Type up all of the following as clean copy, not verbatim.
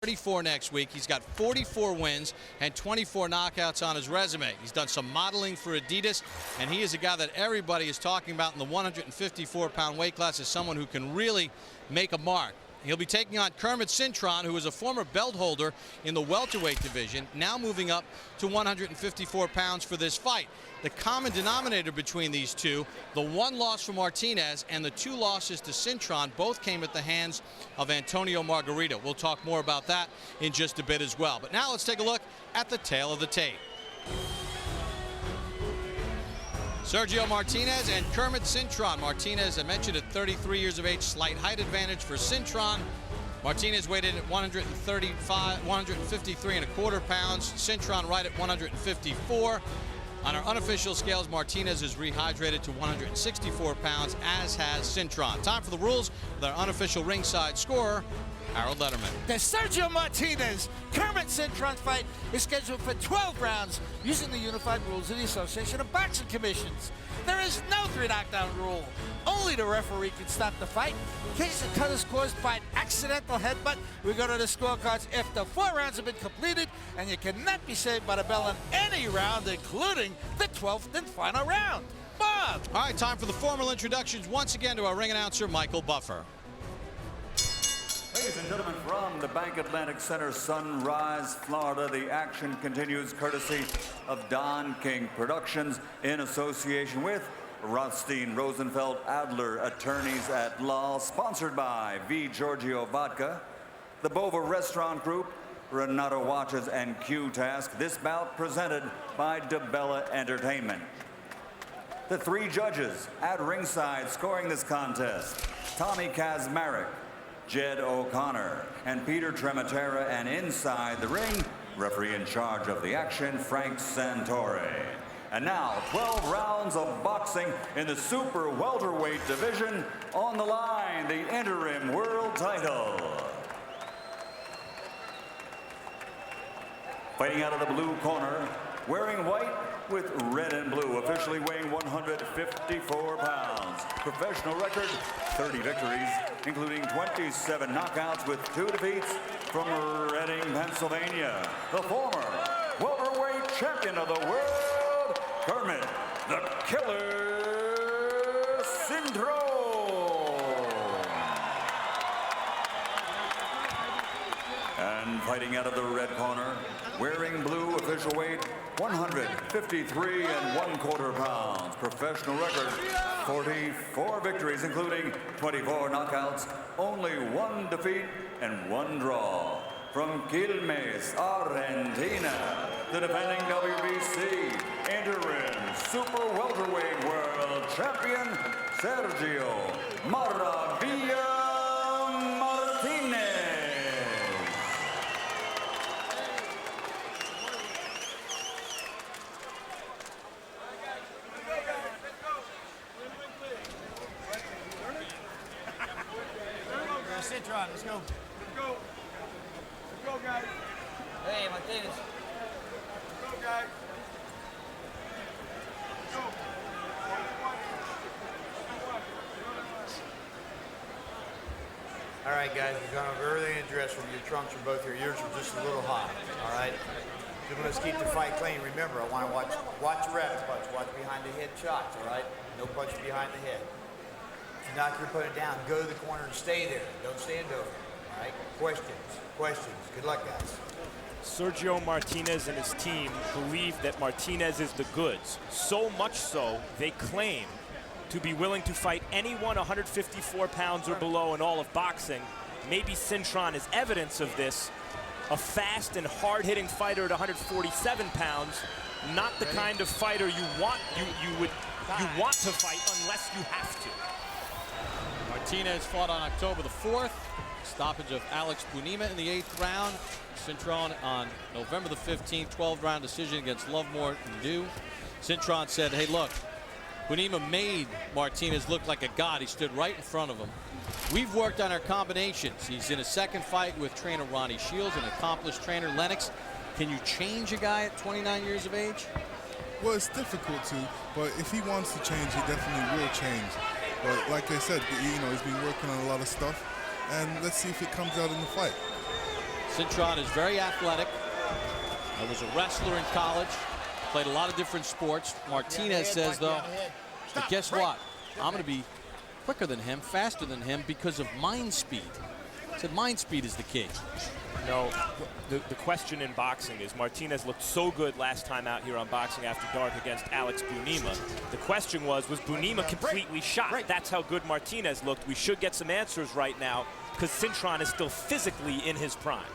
34 next week. He's got 44 wins and 24 knockouts on his resume. He's done some modeling for Adidas, and he is a guy that everybody is talking about in the 154-pound weight class as someone who can really make a mark. He'll be taking on Kermit Cintron, who is a former belt holder in the welterweight division, now moving up to 154 pounds for this fight. The common denominator between these two, the one loss for Martinez and the two losses to Cintron, both came at the hands of Antonio Margarito. We'll talk more about that in just a bit as well. But now let's take a look at the tail of the tape. Sergio Martinez and Kermit Cintron. Martinez, I mentioned, at 33 years of age, slight height advantage for Cintron. Martinez weighed in at 153 and a quarter pounds. Cintron right at 154. On our unofficial scales, Martinez is rehydrated to 164 pounds, as has Cintron. Time for the rules with our unofficial ringside scorer, Harold Letterman. The Sergio Martinez Kermit Cintron fight is scheduled for 12 rounds using the unified rules of the Association of Boxing Commissions. There is no 3-knockdown rule. Only the referee can stop the fight. In case the cut is caused by an accidental headbutt, we go to the scorecards after 4 rounds have been completed, and you cannot be saved by the bell in any round, including the 12th and final round. Bob! All right, time for the formal introductions once again to our ring announcer, Michael Buffer. Ladies and gentlemen, from the Bank Atlantic Center, Sunrise, Florida, the action continues courtesy of Don King Productions in association with Rothstein, Rosenfeld, Adler, Attorneys at Law, sponsored by V. Giorgio Vodka, the Bova Restaurant Group, Renato Watches, and Q-Task. This bout presented by DeBella Entertainment. The 3 judges at ringside scoring this contest: Tommy Kazmarek, Jed O'Connor, and Peter Trematera, and inside the ring, referee in charge of the action, Frank Santore. And now, 12 rounds of boxing in the super welterweight division. On the line, the interim world title. Fighting out of the blue corner, wearing white with red and blue, officially weighing 154 pounds. Professional record, 30 victories, including 27 knockouts with 2 defeats from Reading, Pennsylvania. The former welterweight champion of the world, Kermit the Killer Cintron. And fighting out of the red corner, wearing blue, official weight 153 and 1/4 pounds. Professional record, 44 victories, including 24 knockouts, only 1 defeat and 1 draw. From Quilmes, Argentina, the defending WBC interim super welterweight world champion, Sergio Martinez. Cintron, let's go. Let's go. Let's go, guys. Hey, Martinez. Let's go, guys. Let's go. All right, guys, we've gone over everything in the dress room. Your trunks are both, your ears are just a little high, all right? Just let's keep the fight clean. Remember, I want to watch reps, watch behind the head shots, all right? No punching behind the head. If you knock your opponent down, go to the corner and stay there. Don't stand over, all right? Questions. Good luck, guys. Sergio Martinez and his team believe that Martinez is the goods. So much so, they claim to be willing to fight anyone 154 pounds or below in all of boxing. Maybe Cintron is evidence of this. A fast and hard-hitting fighter at 147 pounds, not the kind of fighter you want to fight unless you have to. Martinez fought on October the 4th. Stoppage of Alex Bunima in the 8th round. Cintron on November the 15th, 12-round decision against Lovemore Ndu. Cintron said, hey, look, Bunima made Martinez look like a god. He stood right in front of him. We've worked on our combinations. He's in a second fight with trainer Ronnie Shields, an accomplished trainer, Lennox. Can you change a guy at 29 years of age? Well, it's difficult to, but if he wants to change, he definitely will change. But like I said, you know, he's been working on a lot of stuff, and let's see if it comes out in the fight. Cintron is very athletic. He was a wrestler in college. Played a lot of different sports. Martinez says, though, but guess what? I'm going to be quicker than him, faster than him because of mind speed. He said mind speed is the key. No, the question in boxing is Martinez looked so good last time out here on Boxing After Dark against Alex Bunima. The question was Bunima completely shot? That's how good Martinez looked. We should get some answers right now because Cintron is still physically in his prime.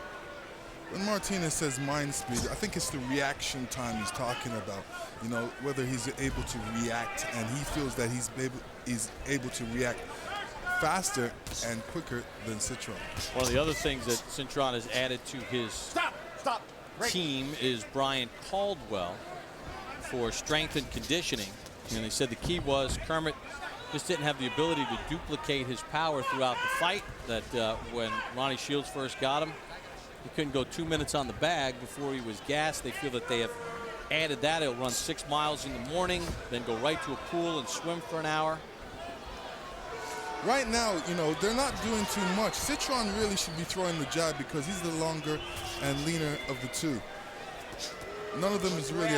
When Martinez says mind speed, I think it's the reaction time he's talking about. You know, whether he's able to react, and he feels that he's able to react faster and quicker than Cintron. One of the other things that Cintron has added to his team is Brian Caldwell for strength and conditioning. And they said the key was Kermit just didn't have the ability to duplicate his power throughout the fight. That when Ronnie Shields first got him, he couldn't go 2 minutes on the bag before he was gassed. They feel that they have added that. He'll run 6 miles in the morning, then go right to a pool and swim for an hour. Right now, you know, they're not doing too much. Cintron really should be throwing the jab because he's the longer and leaner of the two. None of them has really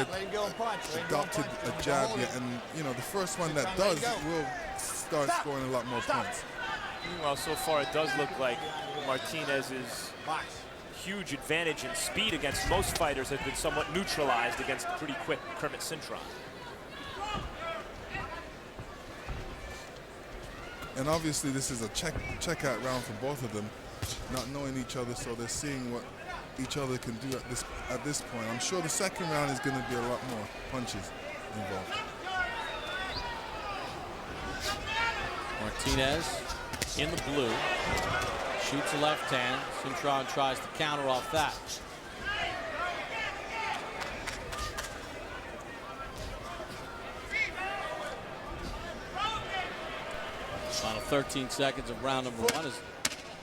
adopted a jab yet, and you know, the first one that does will start scoring a lot more points. Meanwhile, so far it does look like Martinez's huge advantage in speed against most fighters has been somewhat neutralized against the pretty quick Kermit Cintron. And obviously this is a checkout round for both of them, not knowing each other, so they're seeing what each other can do at this point. I'm sure the second round is going to be a lot more punches involved. Martinez in the blue, shoots a left hand. Cintron tries to counter off that. Final 13 seconds of round number one, as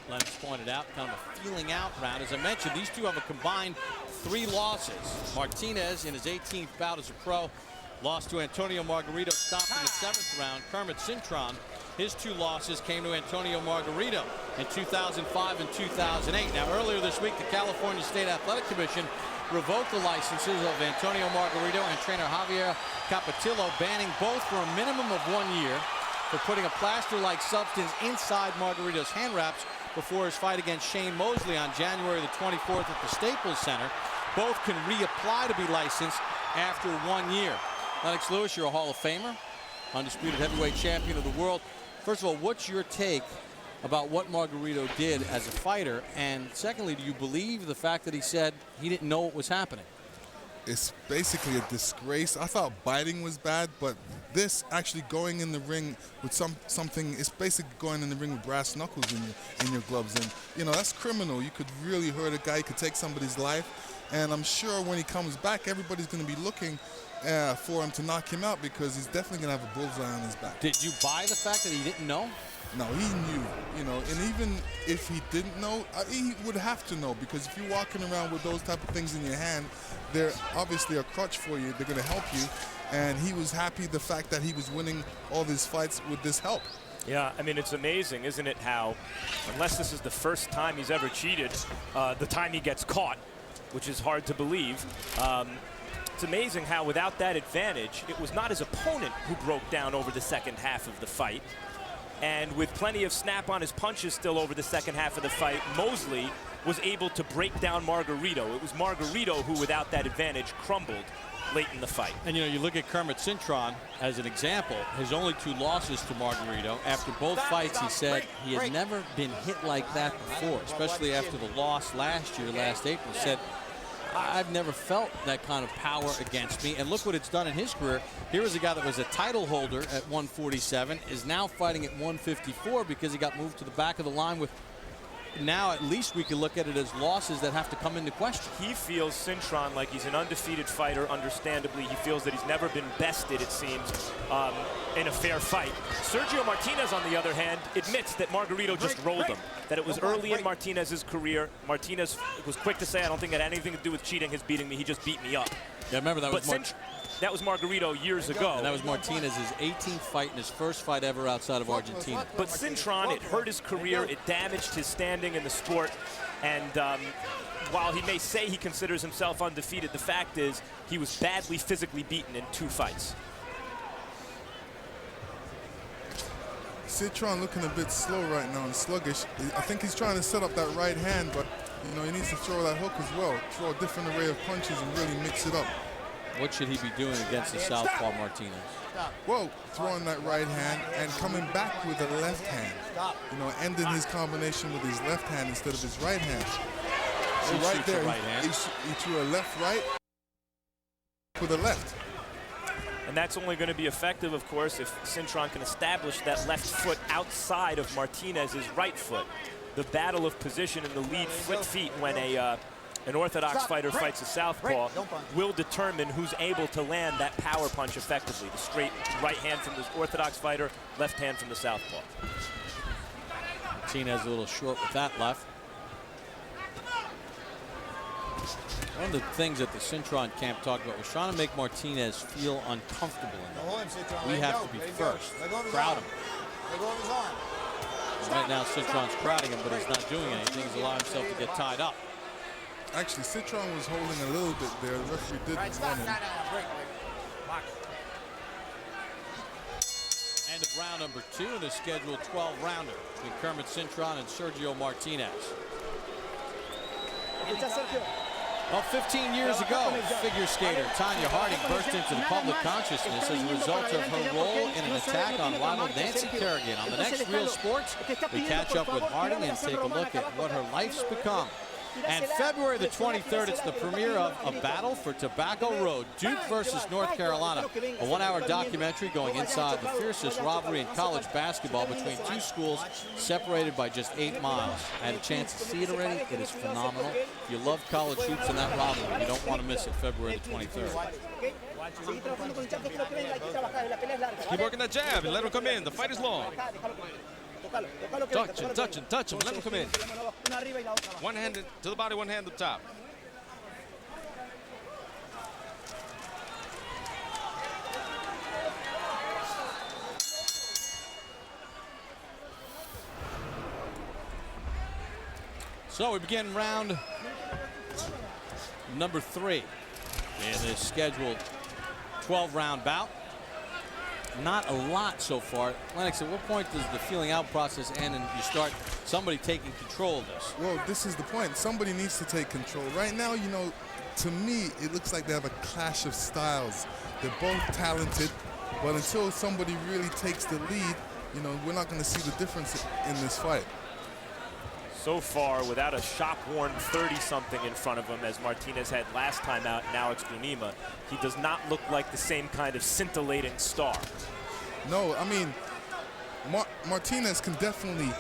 Lennox pointed out, kind of a feeling out round. As I mentioned, these two have a combined 3 losses. Martinez in his 18th bout as a pro lost to Antonio Margarito, stopped in the 7th round. Kermit Cintron, his 2 losses came to Antonio Margarito in 2005 and 2008. Now, earlier this week, the California State Athletic Commission revoked the licenses of Antonio Margarito and trainer Javier Capetillo, banning both for a minimum of 1 year for putting a plaster-like substance inside Margarito's hand wraps before his fight against Shane Mosley on January the 24th at the Staples Center. Both can reapply to be licensed after 1 year. Lennox Lewis, you're a Hall of Famer, undisputed heavyweight champion of the world. First of all, what's your take about what Margarito did as a fighter? And secondly, do you believe the fact that he said he didn't know what was happening? It's basically a disgrace. I thought biting was bad, but this actually going in the ring with something, it's basically going in the ring with brass knuckles in your gloves, and you know, that's criminal. You could really hurt a guy, you could take somebody's life, and I'm sure when he comes back, everybody's going to be looking for him to knock him out because he's definitely going to have a bullseye on his back. Did you buy the fact that he didn't know? No, he knew, you know, and even if he didn't know, he would have to know, because if you're walking around with those type of things in your hand, they're obviously a crutch for you. They're going to help you, and he was happy the fact that he was winning all these fights with this help. Yeah, I mean, it's amazing, isn't it, how, unless this is the first time he's ever cheated, the time he gets caught, which is hard to believe, it's amazing how without that advantage, it was not his opponent who broke down over the second half of the fight. And with plenty of snap on his punches still over the second half of the fight, Mosley was able to break down Margarito. It was Margarito who, without that advantage, crumbled late in the fight. And you know, you look at Kermit Cintron as an example. His only 2 losses to Margarito. After both fights, he said he had never been hit like that before, especially after the loss last year, last April. He said, I've never felt that kind of power against me. And look what it's done in his career. Here was a guy that was a title holder at 147, is now fighting at 154 because he got moved to the back of the line with, now at least we can look at it as losses that have to come into question. He feels Cintron like he's an undefeated fighter, understandably. He feels that he's never been bested, it seems, in a fair fight. Sergio Martinez, on the other hand, admits that Margarito just rolled him, that it was early in Martinez's career. Martinez was quick to say, I don't think it had anything to do with cheating, his beating me, he just beat me up. Yeah, remember that that was Margarito years ago. And that was Martinez's 18th fight and his first fight ever outside of Argentina. But Cintron, it hurt his career, it damaged his standing in the sport, and while he may say he considers himself undefeated, the fact is he was badly physically beaten in 2 fights. Cintron looking a bit slow right now and sluggish. I think he's trying to set up that right hand, but you know, he needs to throw that hook as well. Throw a different array of punches and really mix it up. What should he be doing against the southpaw Martinez? Well, throwing that right hand and coming back with the left hand. You know, ending his combination with his left hand instead of his right hand. So right there, he threw a left-right with a left. And that's only going to be effective, of course, if Cintron can establish that left foot outside of Martinez's right foot. The battle of position in the lead feet when an orthodox fighter fights a southpaw will determine who's able to land that power punch effectively. The straight right hand from the orthodox fighter, left hand from the southpaw. Martinez a little short with that left. One of the things that the Cintron camp talked about was trying to make Martinez feel uncomfortable in there. We have to be first. Crowd him. Right now, Cintron's crowding him, but he's not doing anything. He's allowing himself to get tied up. Actually, Cintron was holding a little bit there. The referee did run him. End of round number 2 in the scheduled 12-rounder between Kermit Cintron and Sergio Martinez. Well, 15 years ago, figure skater Tanya Harding burst into the public consciousness as a result of her role in an attack on rival Nancy Kerrigan. On the next Real Sports, we catch up with Harding and take a look at what her life's become. And February the 23rd, it's the premiere of A Battle for Tobacco Road, Duke versus North Carolina. A 1-hour documentary going inside the fiercest rivalry in college basketball between 2 schools separated by just 8 miles. I had a chance to see it already. It is phenomenal. If you love college hoops and that rivalry, you don't want to miss it, February the 23rd. Keep working that jab and let him come in. The fight is long. Touch him, touch him. Let him come in. One hand to the body, one hand up top. So we begin round number 3 in this scheduled 12-round bout. Not a lot so far. Lennox, at what point does the feeling out process end and you start somebody taking control of this? Well, this is the point. Somebody needs to take control. Right now, you know, to me, it looks like they have a clash of styles. They're both talented, but until somebody really takes the lead, you know, we're not going to see the difference in this fight. So far, without a shop-worn 30-something in front of him, as Martinez had last time out in Alex Grunima, he does not look like the same kind of scintillating star. No, I mean, Martinez can definitely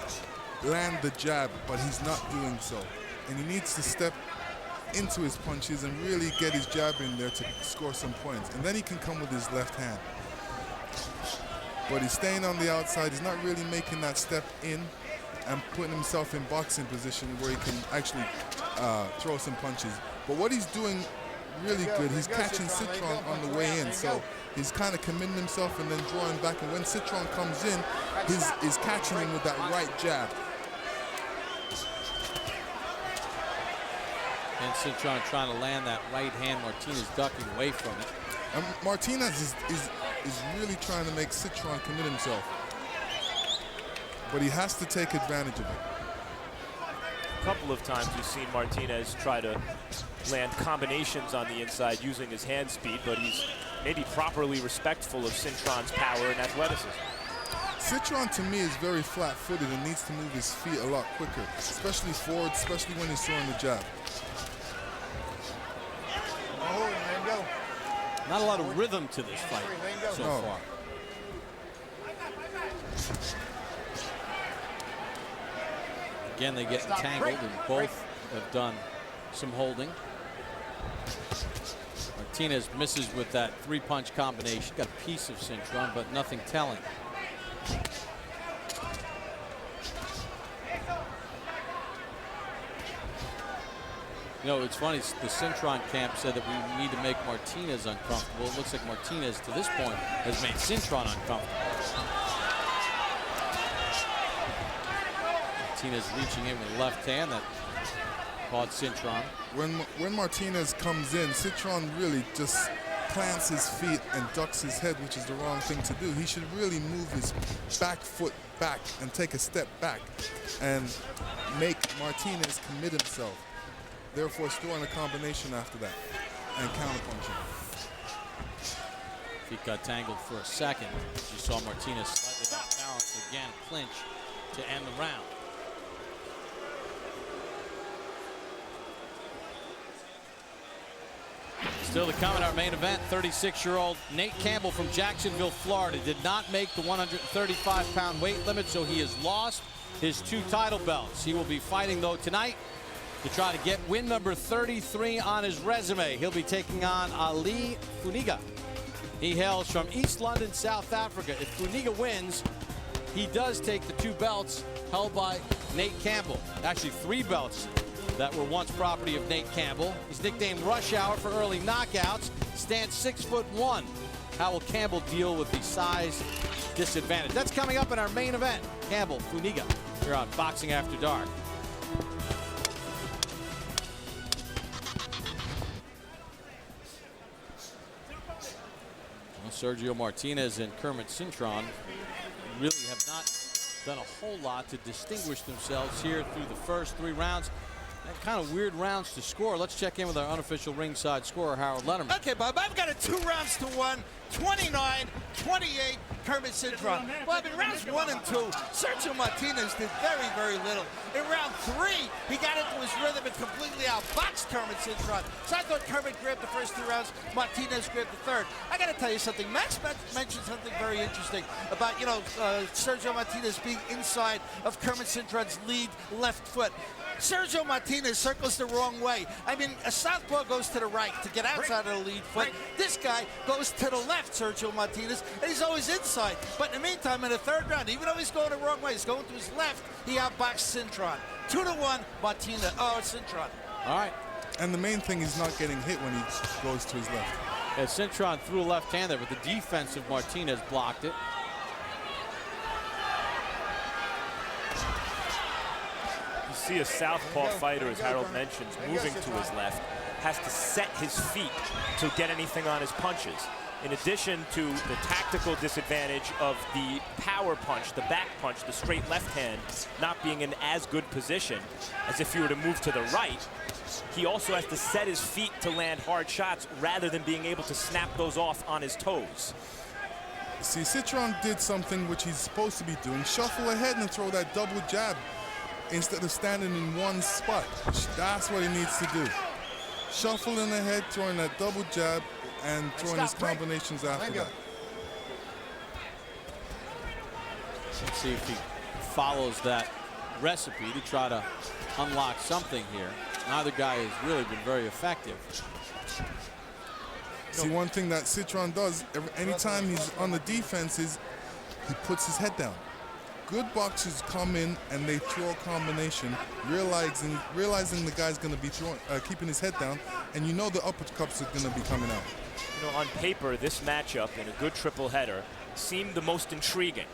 land the jab, but he's not doing so. And he needs to step into his punches and really get his jab in there to score some points. And then he can come with his left hand. But he's staying on the outside. He's not really making that step in and putting himself in boxing position where he can actually throw some punches. But what he's doing really good, he's catching Cintron on the way in, so he's kind of committing himself and then drawing back, and when Cintron comes in, he's catching him with that right jab. And Cintron trying to land that right hand, Martinez ducking away from it. And Martinez is really trying to make Cintron commit himself. But he has to take advantage of it. A couple of times we've seen Martinez try to land combinations on the inside using his hand speed, but he's maybe properly respectful of Cintron's power and athleticism. Cintron, to me, is very flat-footed and needs to move his feet a lot quicker, especially forward, especially when he's throwing the jab. Not a lot of rhythm to this fight so far. Again, they get entangled, and both have done some holding. Martinez misses with that 3-punch combination. Got a piece of Cintron, but nothing telling. You know, it's funny, the Cintron camp said that we need to make Martinez uncomfortable. It looks like Martinez, to this point, has made Cintron uncomfortable. Martinez reaching in with the left hand. That called Cintron. When Martinez comes in, Cintron really just plants his feet and ducks his head, which is the wrong thing to do. He should really move his back foot back and take a step back and make Martinez commit himself, therefore storing a combination after that and counterpunching. Feet got tangled for a second. You saw Martinez slightly off balance again, clinch to end the round. Still to come in our main event, 36-year-old Nate Campbell from Jacksonville, Florida, did not make the 135-pound weight limit, so he has lost his 2 title belts. He will be fighting, though, tonight to try to get win number 33 on his resume. He'll be taking on Ali Funiga. He hails from East London, South Africa. If Funiga wins, he does take the 2 belts held by Nate Campbell. Actually, 3 belts that were once property of Nate Campbell. He's nicknamed Rush Hour for early knockouts. Stands 6'1". How will Campbell deal with the size disadvantage? That's coming up in our main event. Campbell, Funiga, here on Boxing After Dark. Well, Sergio Martinez and Kermit Cintron really have not done a whole lot to distinguish themselves here through the first 3 rounds. And kind of weird rounds to score. Let's check in with our unofficial ringside scorer, Harold Letterman. Okay, Bob, I've got a 2-1, 29-28, Kermit Cintron. Well, in rounds 1 and 2, Sergio Martinez did very, very little. In round 3, he got into his rhythm and completely outboxed Kermit Cintron. So I thought Kermit grabbed the first 2 rounds, Martinez grabbed the third. I got to tell you something. Max mentioned something very interesting about, Sergio Martinez being inside of Kermit Cintron's lead left foot. Sergio Martinez circles the wrong way. I mean, a southpaw goes to the right to get outside of the lead foot. This guy goes to the left, Sergio Martinez, and he's always inside. But in the meantime, in the 3rd round, even though he's going the wrong way, he's going to his left, he outboxed Cintron. 2-1, Cintron. All right. And the main thing is not getting hit when he goes to his left. Yeah, Cintron threw a left hand there, but the defense of Martinez blocked it. See a southpaw fighter, as Harold mentions, moving to his left, has to set his feet to get anything on his punches. In addition to the tactical disadvantage of the power punch, the back punch, the straight left hand not being in as good position as if you were to move to the right, he also has to set his feet to land hard shots rather than being able to snap those off on his toes. See, Cintron did something which he's supposed to be doing. Shuffle ahead and throw that double jab instead of standing in one spot. That's what he needs to do. Shuffling ahead, throwing that double jab, and throwing his combinations after that. Let's see if he follows that recipe to try to unlock something here. Neither guy has really been very effective. See, one thing that Cintron does, anytime he's on the defense, is he puts his head down. Good boxers come in and they throw a combination, realizing the guy's going to be keeping his head down, and you know the uppercuts are going to be coming out. On paper, this matchup in a good triple header seemed the most intriguing.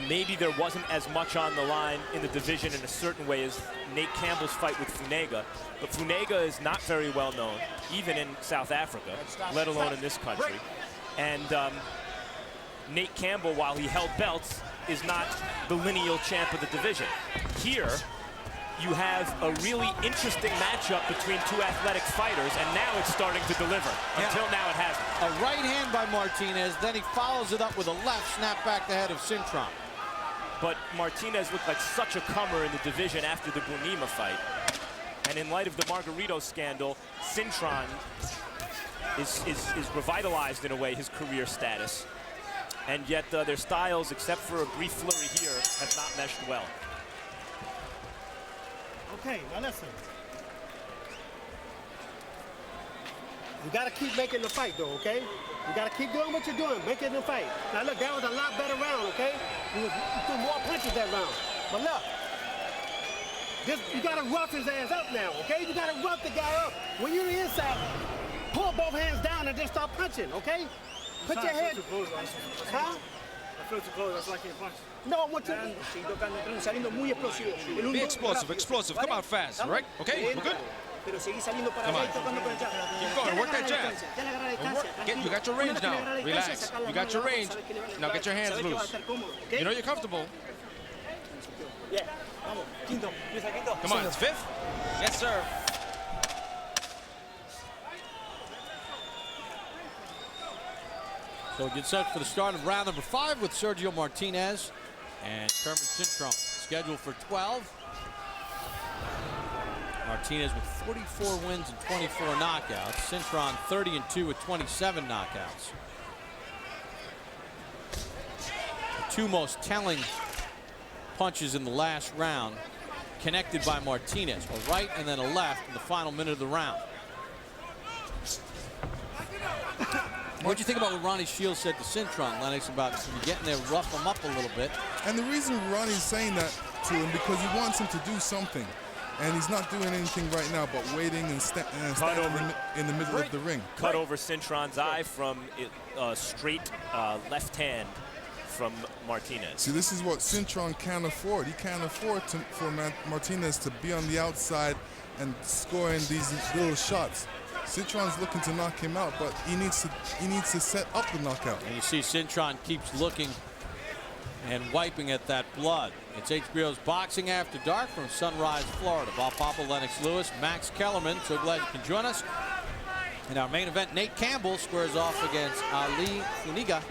Maybe there wasn't as much on the line in the division in a certain way as Nate Campbell's fight with Funiga, but Funiga is not very well known, even in South Africa, let alone in this country. And Nate Campbell, while he held belts, is not the lineal champ of the division. Here, you have a really interesting matchup between 2 athletic fighters, and now it's starting to deliver. Until now, it hasn't. A right hand by Martinez, then he follows it up with a left, snap back the head of Cintron. But Martinez looked like such a comer in the division after the Bunima fight. And in light of the Margarito scandal, Cintron is revitalized in a way, his career status. And yet their styles, except for a brief flurry here, have not meshed well. Okay, now listen. You got to keep making the fight, though, okay? You got to keep doing what you're doing, making the fight. Now, look, that was a lot better round, okay? You threw more punches that round. But look, you got to rough his ass up now, okay? You got to rough the guy up. When you're inside, pull both hands down and just start punching, okay? Put your head. Huh? feel too close. That's why I can't punch. No, I want to. Saliendo muy explosivo. Be explosive, explosive. Come out fast, all right? Okay, we're good? Pero seguí saliendo para Come allá on. y tocando con el jab. Keep going, work that jab. You got your range now. Relax. You got your range. Now get your hands loose. You know you're comfortable. Yeah. Vamos. Quinto. Luis, quinto. Come on, it's fifth? Yes, sir. So we get set for the start of round number 5 with Sergio Martinez and Kermit Cintron scheduled for 12. Martinez with 44 wins and 24 knockouts. Cintron 30-2 with 27 knockouts. The two most telling punches in the last round connected by Martinez, a right and then a left in the final minute of the round. What do you think about what Ronnie Shields said to Cintron, Lennox, about getting there, rough him up a little bit? And the reason Ronnie's saying that to him because he wants him to do something. And he's not doing anything right now but waiting and standing in the middle of the ring. Cut over Cintron's eye from straight left hand from Martinez. See, this is what Cintron can't afford. He can't afford for Martinez to be on the outside and scoring these little shots. Cintron's looking to knock him out, but he needs to set up the knockout. And you see Cintron keeps looking and wiping at that blood. It's HBO's Boxing After Dark from Sunrise, Florida. Bob Papa, Lennox Lewis, Max Kellerman. So glad you can join us. In our main event, Nate Campbell squares off against Ali Funiga,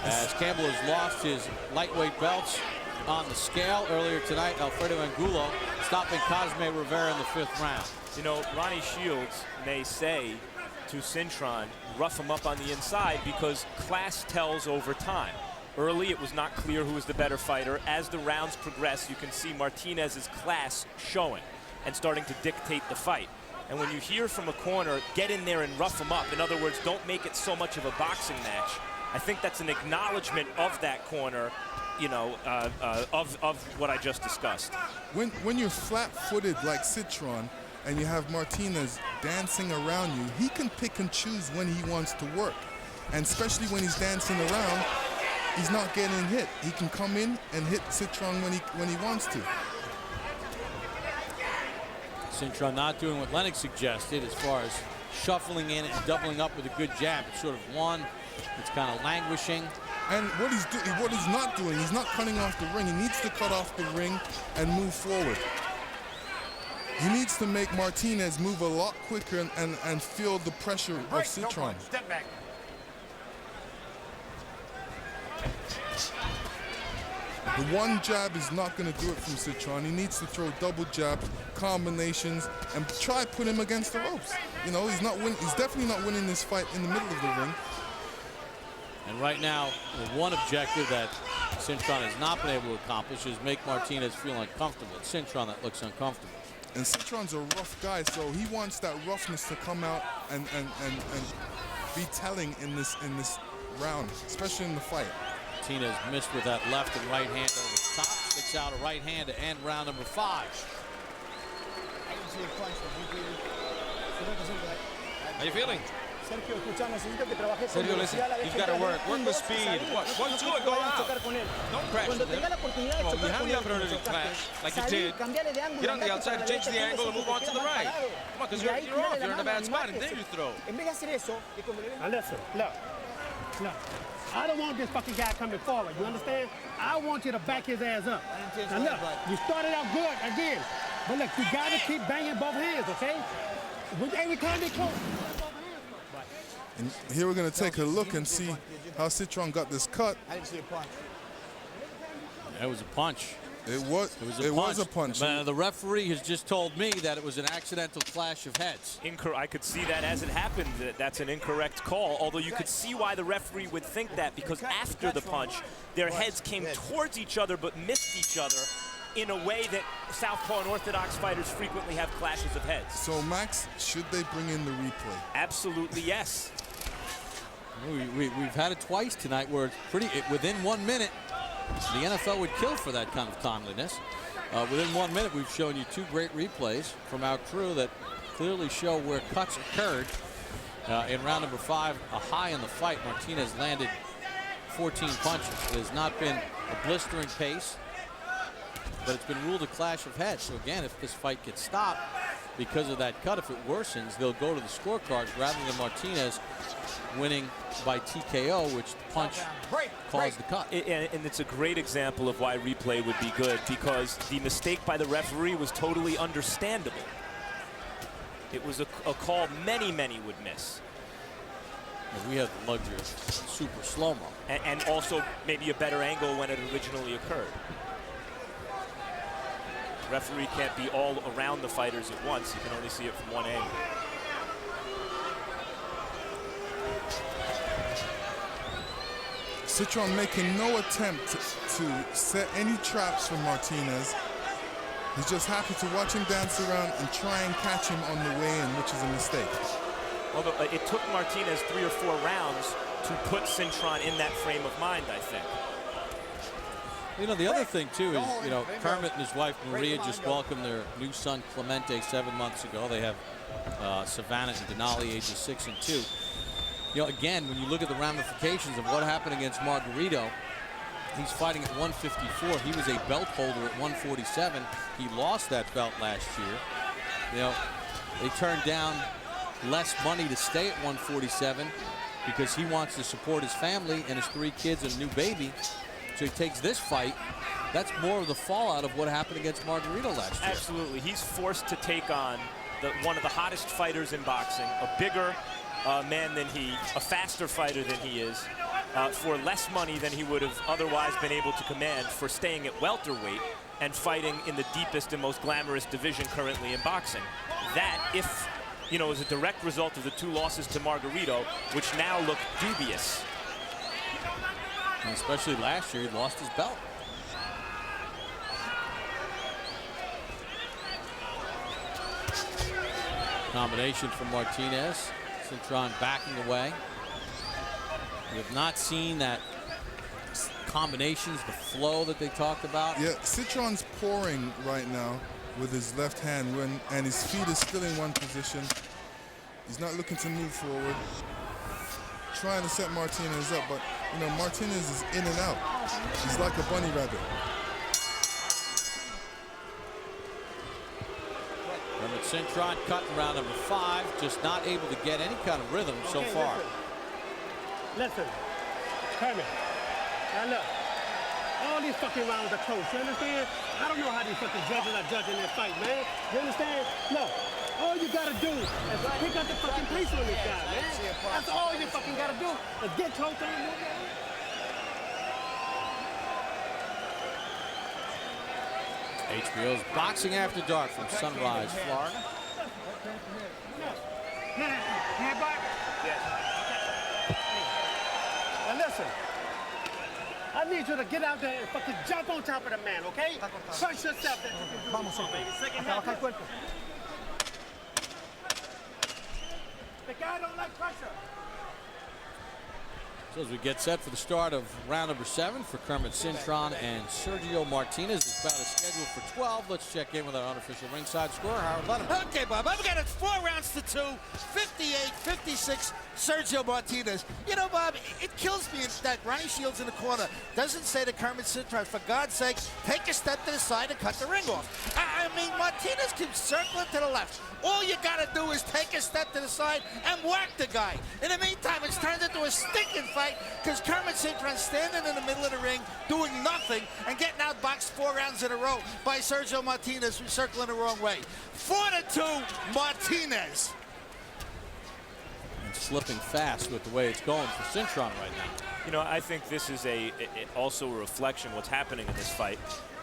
as Campbell has lost his lightweight belts on the scale earlier tonight. Alfredo Angulo stopping Cosme Rivera in the 5th round. You know, Ronnie Shields may say to Cintron, rough him up on the inside because class tells over time. Early, it was not clear who was the better fighter. As the rounds progress, you can see Martinez's class showing and starting to dictate the fight. And when you hear from a corner, get in there and rough him up. In other words, don't make it so much of a boxing match. I think that's an acknowledgement of that corner, you know, of what I just discussed. When you're flat-footed like Cintron and you have Martinez dancing around you, he can pick and choose when he wants to work. And especially when he's dancing around, he's not getting hit. He can come in and hit Cintron when he wants to. Cintron not doing what Lennox suggested as far as shuffling in and doubling up with a good jab. It's sort of one. It's kind of languishing. And what he's not doing, he's not cutting off the ring. He needs to cut off the ring and move forward. He needs to make Martinez move a lot quicker and feel the pressure of Cintron. Step back. The one jab is not going to do it from Cintron. He needs to throw double jabs, combinations, and try put him against the ropes. You know, he's definitely not winning this fight in the middle of the ring. And right now, the one objective that Cintron has not been able to accomplish is make Martinez feel uncomfortable. It's Cintron that looks uncomfortable. And Cintron's a rough guy, so he wants that roughness to come out and be telling in this round, especially in the fight. Martinez missed with that left and right hand over the top. Sticks out a right hand to end round number 5. How you feeling? Sergio, escuchame, necesito que trabajes con Sergio, listen, velocidad. you've got to work. Work with speed. What? 1, 2, and go out. Don't crash with him. Well, you have the opportunity to clash, like you did. Get on the outside and change the angle and move on to the right. Come on, because you're off. You're in a bad spot, and then you throw. Now listen, look. I don't want this fucking guy coming forward, you understand? I want you to back his ass up. Now look, you started out good again, but look, you got to keep banging both hands, okay? Every time they close. And here we're going to take a look and see how Cintron got this cut. I didn't see a punch. That was a punch. It was a punch. But the referee has just told me that it was an accidental clash of heads. I could see that as it happened. That's an incorrect call, although you could see why the referee would think that, because after the punch, their heads came towards each other but missed each other in a way that southpaw and orthodox fighters frequently have clashes of heads. So, Max, should they bring in the replay? Absolutely, yes. We've had it twice tonight where it's within 1 minute. The NFL would kill for that kind of timeliness. Within 1 minute, we've shown you 2 great replays from our crew that clearly show where cuts occurred. In round number 5, a high in the fight, Martinez landed 14 punches. It has not been a blistering pace, but it's been ruled a clash of heads. So again, if this fight gets stopped because of that cut, if it worsens, they'll go to the scorecards rather than Martinez winning by TKO, which the punch caused the cut. And it's a great example of why replay would be good, because the mistake by the referee was totally understandable. It was a call many would miss. We had the luxury of super slow-mo. And also maybe a better angle when it originally occurred. The referee can't be all around the fighters at once. You can only see it from one angle. Cintron making no attempt to set any traps for Martinez. He's just happy to watch him dance around and try and catch him on the way in, which is a mistake. Although it took Martinez 3 or 4 rounds to put Cintron in that frame of mind, I think. You know, the other thing, too, is, you know, Kermit and his wife Maria just welcomed their new son Clemente 7 months ago. They have Savannah and Denali, ages 6 and 2. You know, again, when you look at the ramifications of what happened against Margarito, he's fighting at 154. He was a belt holder at 147. He lost that belt last year. You know, they turned down less money to stay at 147 because he wants to support his family and his 3 kids and a new baby. So he takes this fight. That's more of the fallout of what happened against Margarito last year. Absolutely. He's forced to take on one of the hottest fighters in boxing, a bigger man than he, a faster fighter than he is, for less money than he would have otherwise been able to command for staying at welterweight and fighting in the deepest and most glamorous division currently in boxing. That, if, you know, is a direct result of the 2 losses to Margarito, which now look dubious. And especially last year, he lost his belt. Combination from Martinez. Cintron backing away. We have not seen that combinations, the flow that they talked about. Yeah, Cintron's pouring right now with his left hand, and his feet is still in one position. He's not looking to move forward. Trying to set Martinez up, but you know, Martinez is in and out. He's like a bunny rabbit. Kermit Cintron cut in round number 5, just not able to get any kind of rhythm so far. Listen, Kermit, now look, all these fucking rounds are close, you understand? I don't know how these fucking judges are judging that fight, man. You understand? Look, all you gotta do is pick up the fucking pace on this guy, man. That's all you fucking gotta do is get close to him. HBO's Boxing After Dark from Sunrise, Florida. Hand back? Yes. Now listen, I need you to get out there and fucking jump on top of the man, okay? Push yourself. Vamos, hombre. The guy don't like pressure. So as we get set for the start of round number 7 for Kermit Cintron and Sergio Martinez, this bout is scheduled for 12. Let's check in with our unofficial ringside scorer, Harold Letterman. Okay, Bob, I've got it 4 rounds to 2, 58-56, Sergio Martinez. You know, Bob, it kills me that Ronnie Shields in the corner doesn't say to Kermit Cintron, for God's sake, take a step to the side and cut the ring off. I mean, Martinez keeps circling to the left. All you gotta do is take a step to the side and whack the guy. In the meantime, it's turned into a stinking fight because Kermit Cintron standing in the middle of the ring, doing nothing, and getting outboxed 4 rounds in a row by Sergio Martinez, who's circling the wrong way. 4-2, Martinez. And slipping fast with the way it's going for Cintron right now. You know, I think this is also a reflection what's happening in this fight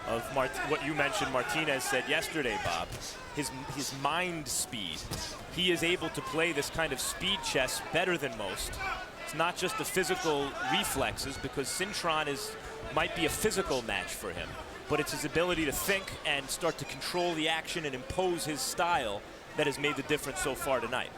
of what you mentioned Martinez said yesterday, Bob. His mind speed. He is able to play this kind of speed chess better than most. It's not just the physical reflexes, because Cintron might be a physical match for him, but it's his ability to think and start to control the action and impose his style that has made the difference so far tonight.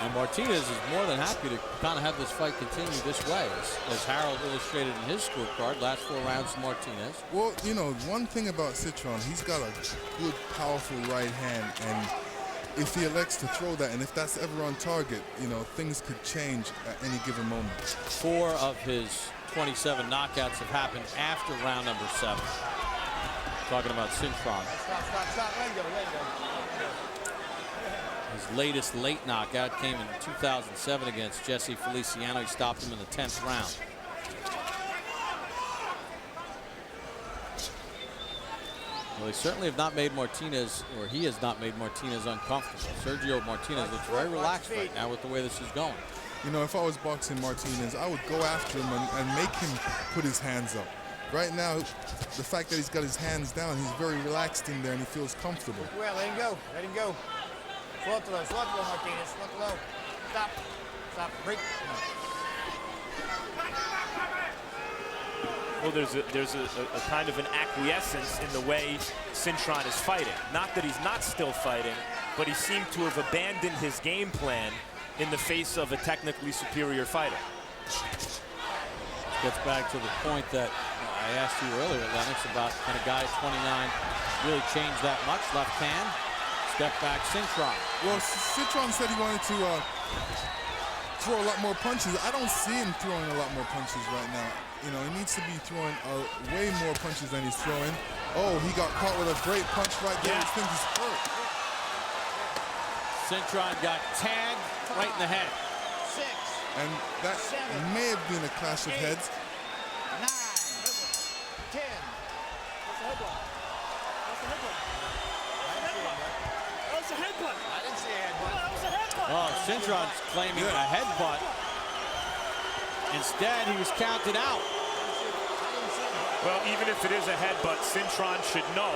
And Martinez is more than happy to kind of have this fight continue this way, as Harold illustrated in his scorecard. Last 4 rounds to Martinez. Well, you know, one thing about Cintron, he's got a good, powerful right hand, and if he elects to throw that, and if that's ever on target, you know, things could change at any given moment. 4 of his 27 knockouts have happened after round number 7. Talking about Cintron. Stop. Let go. His latest late knockout came in 2007 against Jesse Feliciano. He stopped him in the 10th round. Well, they certainly have not made Martinez, or he has not made Martinez uncomfortable. Sergio Martinez looks very relaxed right now with the way this is going. You know, if I was boxing Martinez, I would go after him and make him put his hands up. Right now, the fact that he's got his hands down, he's very relaxed in there and he feels comfortable. Well, let him go. Suéltalo, Martinez, suéltalo. Stop, break. Well, there's a kind of an acquiescence in the way Cintron is fighting. Not that he's not still fighting, but he seemed to have abandoned his game plan in the face of a technically superior fighter. Gets back to the point that I asked you earlier, Lennox, about can a guy at 29 really change that much? Left hand, step back, Cintron. Well, Cintron said he wanted to throw a lot more punches. I don't see him throwing a lot more punches right now. You know, he needs to be throwing way more punches than he's throwing. Oh, he got caught with a great punch right there. His thing is hurt. Cintron got tagged right in the head. 6. And that may have been a clash of heads. 9. 10. That's a headbutt. I didn't see a headbutt. Oh, Cintron's claiming a headbutt. Instead, he was counted out. Well, even if it is a headbutt, Cintron should know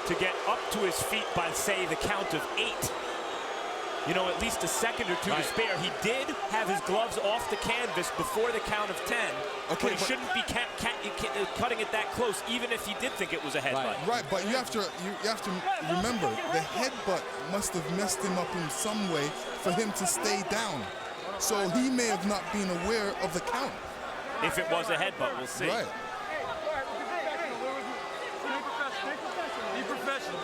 to get up to his feet by, say, the count of 8. You know, at least a second or two to spare. He did have his gloves off the canvas before the count of 10, but he shouldn't be cutting it that close, even if he did think it was a headbutt. Right, but you have to remember, the headbutt must have messed him up in some way for him to stay down. So he may have not been aware of the count. If it was a headbutt, we'll see. Right. Be professional.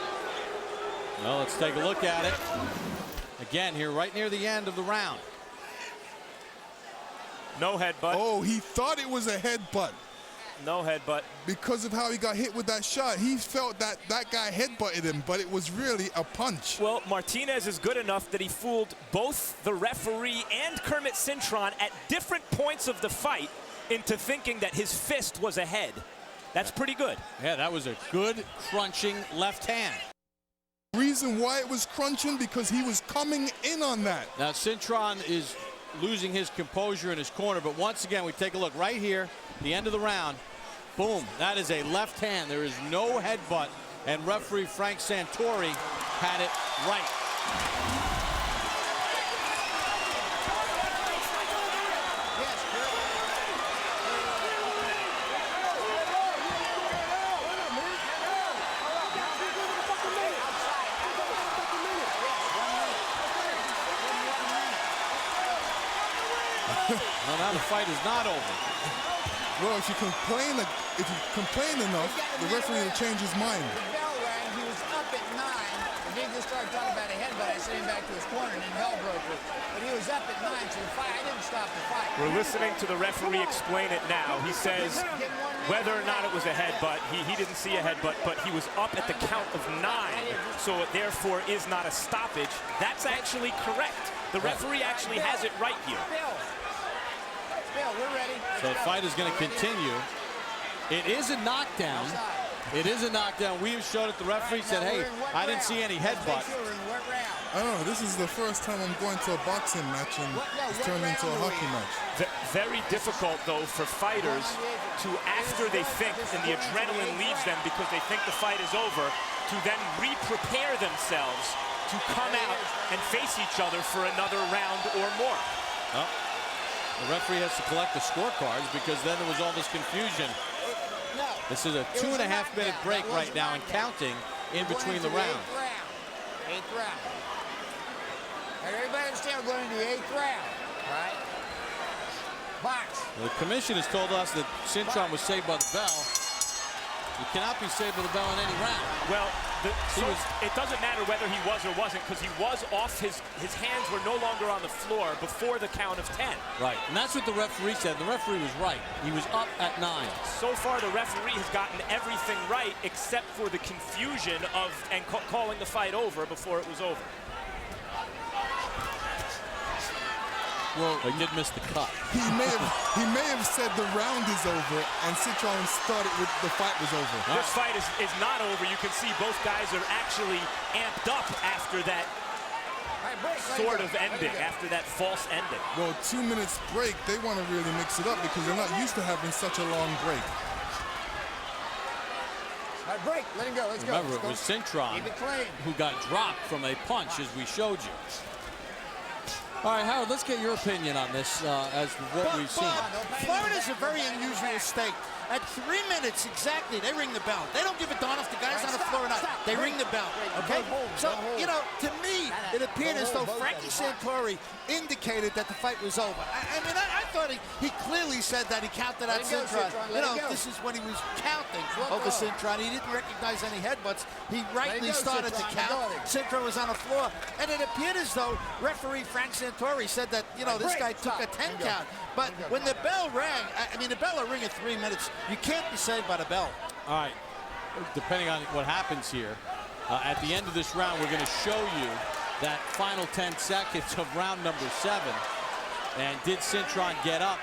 Well, let's take a look at it. Again, here right near the end of the round. No headbutt. Oh, he thought it was a headbutt. No headbutt. Because of how he got hit with that shot, he felt that that guy headbutted him, but it was really a punch. Well, Martinez is good enough that he fooled both the referee and Kermit Cintron at different points of the fight into thinking that his fist was a head. That's pretty good. Yeah, that was a good crunching left hand. Reason why it was crunching, because he was coming in on that. Now, Cintron is losing his composure in his corner, but once again, we take a look right here, the end of the round. Boom, that is a left hand. There is no headbutt, and referee Frank Santori had it right. Well, now the fight is not over. Well, if you complain enough, the referee will change his mind. The bell rang, he was up at 9, and he just started talking about a headbutt. I sent him back to his corner, and then bell broke it. But he was up at 9, so the fight, I didn't stop the fight. We're listening to the referee explain it now. He says whether or not it was a headbutt, he didn't see a headbutt, but he was up at the count of 9, so it therefore is not a stoppage. That's actually correct. The referee actually has it right here. Bill, we're ready. So the fight is going to continue. It is a knockdown. It is a knockdown. We showed it. The referee said, hey, I didn't see any headbutt. I don't know. This is the first time I'm going to a boxing match, and it's turned into a hockey match. Very difficult, though, for fighters to, after they think, and the adrenaline leaves them because they think the fight is over, to then re-prepare themselves to come out and face each other for another round or more. Oh. The referee has to collect the scorecards because then there was all this confusion. This is a 2.5-minute break right now and counting in between the rounds. 8th round. Everybody understand we're going to the 8th round, right? Box. Well, the commission has told us that Cintron was saved by the bell. He cannot be saved by the bell in any round. Well, It doesn't matter whether he was or wasn't, because he was off. His hands were no longer on the floor before the count of 10. Right, and that's what the referee said. The referee was right. He was up at 9. So far, the referee has gotten everything right except for the confusion of calling the fight over before it was over. Well, he did miss the cut. He may have said the round is over, and Cintron started with the fight was over. This fight is not over. You can see both guys are actually amped up after that sort of ending, after that false ending. Well, 2 minutes break, they want to really mix it up because they're not used to having such a long break. All right, break. Let him go. Let's go. Remember, it was Cintron who got dropped from a punch, as we showed you. All right, Howard, let's get your opinion on this as what we've seen. Florida's a very unusual state. At 3 minutes exactly, they ring the bell. They don't give a darn if the guy's on the floor or not. They ring the bell, okay? So, you know, to me, it appeared as though Frankie Cintron indicated that the fight was over. I mean, I thought he clearly said that he counted out Cintron. You know, this is when he was counting over Cintron. He didn't recognize any headbutts. He rightly started to count. Cintron was on the floor. And it appeared as though referee Frank Cintron said that, you know, this guy took a 10 count. But when the bell rang, I mean, the bell will ring at 3 minutes. You can't be saved by the bell. All right, depending on what happens here, at the end of this round, we're going to show you that final 10 seconds of round number 7. And did Cintron get up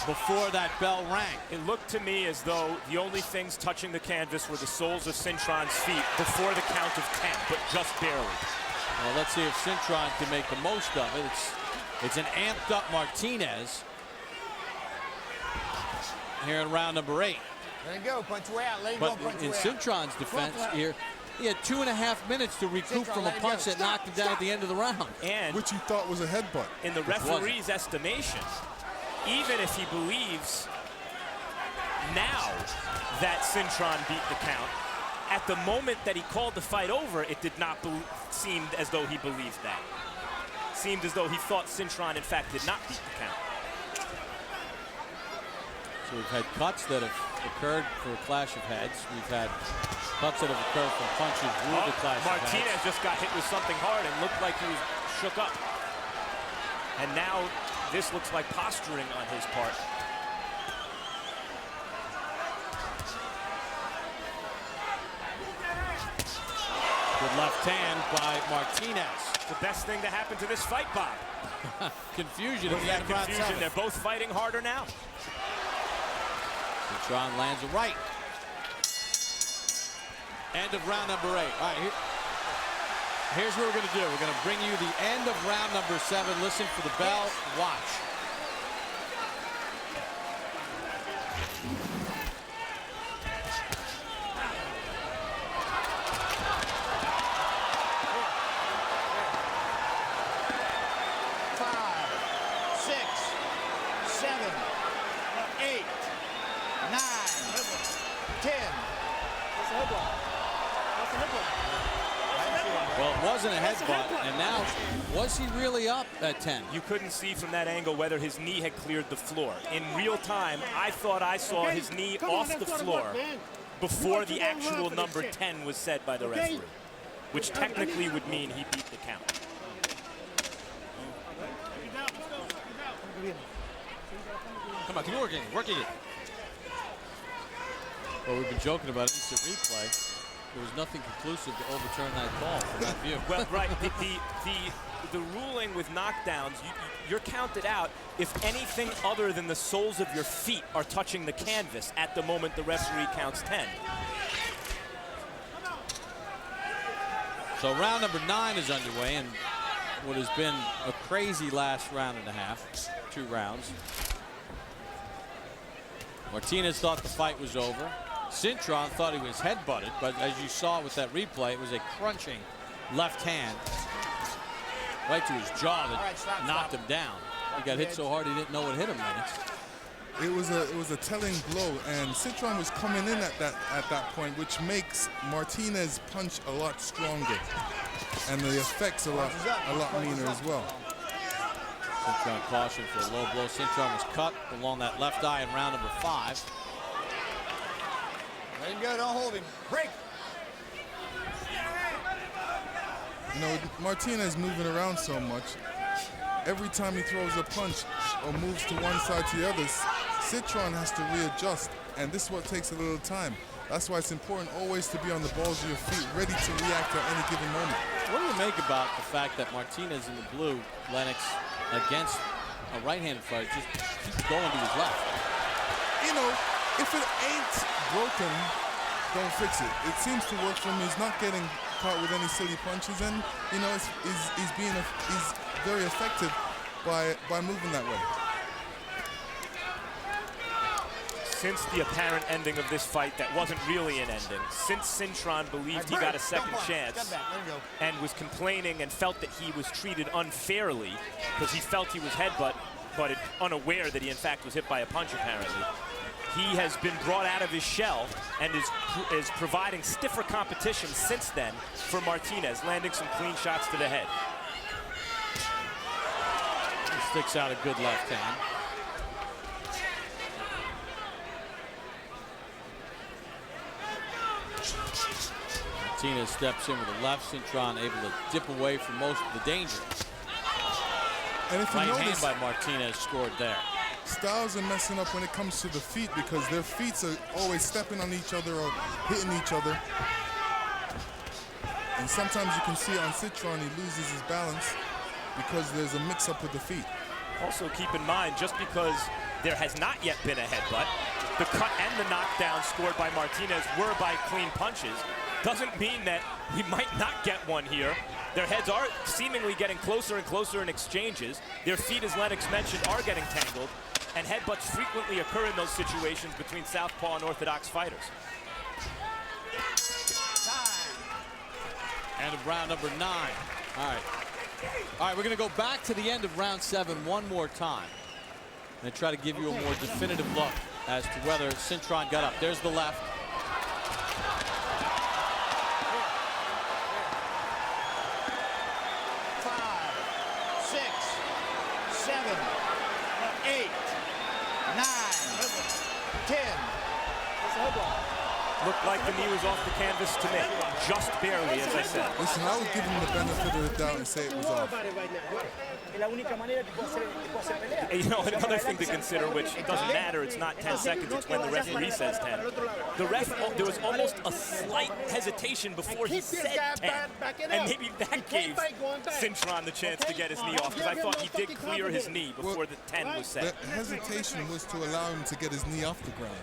before that bell rang? It looked to me as though the only things touching the canvas were the soles of Cintron's feet before the count of 10, but just barely. Well, let's see if Cintron can make the most of it. It's an amped up Martinez here in round number 8. Let him go, punch way out. Let him go, punch way out. But in Cintron's defense here, he had 2.5 minutes to recoup from a punch that knocked him down at the end of the round. And which you thought was a headbutt. In the referee's estimation, even if he believes now that Cintron beat the count, at the moment that he called the fight over, it did not seem as though he believed that. Seemed as though he thought Cintron, in fact, did not beat the count. So we've had cuts that have occurred for a clash of heads. We've had cuts that have occurred from punches through the clash of heads. Martinez just got hit with something hard and looked like he was shook up. And now this looks like posturing on his part. Good left hand by Martinez. The best thing to happen to this fight, Bob. Confusion. Confusion. They're both fighting harder now. Cintron lands a right. End of round number 8. All right, here's what we're going to do. We're going to bring you the end of round number 7. Listen for the bell. Watch. Well, it wasn't a headbutt, and now, was he really up at 10? You couldn't see from that angle whether his knee had cleared the floor. In real time, I thought I saw his knee off the floor before the actual number 10 was said by the referee, which technically would mean he beat the count. Come on, keep working it. Well, we've been joking about instant replay. There was nothing conclusive to overturn that call from that view. Well, right. The ruling with knockdowns, you're counted out if anything other than the soles of your feet are touching the canvas at the moment the referee counts 10. So round number 9 is underway, and what has been a crazy last round and a half, 2 rounds. Martinez thought the fight was over. Cintron thought he was headbutted, but as you saw with that replay, it was a crunching left hand right to his jaw that knocked him down. He got hit so hard he didn't know what hit him. It was a telling blow, and Cintron was coming in at that point, which makes Martinez punch a lot stronger, and the effects a lot meaner as well. Cintron caution for a low blow. Cintron was cut along that left eye in round number 5. Let him go, don't hold him. Break. You know, Martinez moving around so much. Every time he throws a punch or moves to one side to the other, Cintron has to readjust, and this is what takes a little time. That's why it's important always to be on the balls of your feet, ready to react at any given moment. What do you make about the fact that Martinez in the blue, Lennox, against a right-handed fighter, just keeps going to his left? You know, if it ain't broken, don't fix it. It seems to work for him. He's not getting caught with any silly punches, and you know, he's very effective by moving that way. Since the apparent ending of this fight that wasn't really an ending, since Cintron believed he got a second chance and was complaining and felt that he was treated unfairly because he felt he was headbutt, but unaware that he in fact was hit by a punch apparently, he has been brought out of his shell and is providing stiffer competition since then for Martinez, landing some clean shots to the head. He sticks out a good left hand. Martinez steps in with the left. Cintron able to dip away from most of the danger. And if you right notice, hand by Martinez scored there. Styles are messing up when it comes to the feet because their feet are always stepping on each other or hitting each other. And sometimes you can see on Cintron he loses his balance because there's a mix-up with the feet. Also keep in mind, just because there has not yet been a headbutt, the cut and the knockdown scored by Martinez were by clean punches, doesn't mean that we might not get one here. Their heads are seemingly getting closer and closer in exchanges. Their feet, as Lennox mentioned, are getting tangled, and headbutts frequently occur in those situations between southpaw and orthodox fighters. End of round number 9. All right, we're going to go back to the end of round 7 one more time and try to give you a more definitive look as to whether Cintron got up. There's the left. Looked like the knee was off the canvas to me, just barely, as I said. Listen, I would give him the benefit of the doubt and say it was off. You know, another thing to consider, which doesn't matter, it's not 10 seconds, it's when the referee says 10. The ref, there was almost a slight hesitation before he said 10. And maybe that gave Cintron the chance to get his knee off, because I thought he did clear his knee before the 10 was set. The hesitation was to allow him to get his knee off the ground.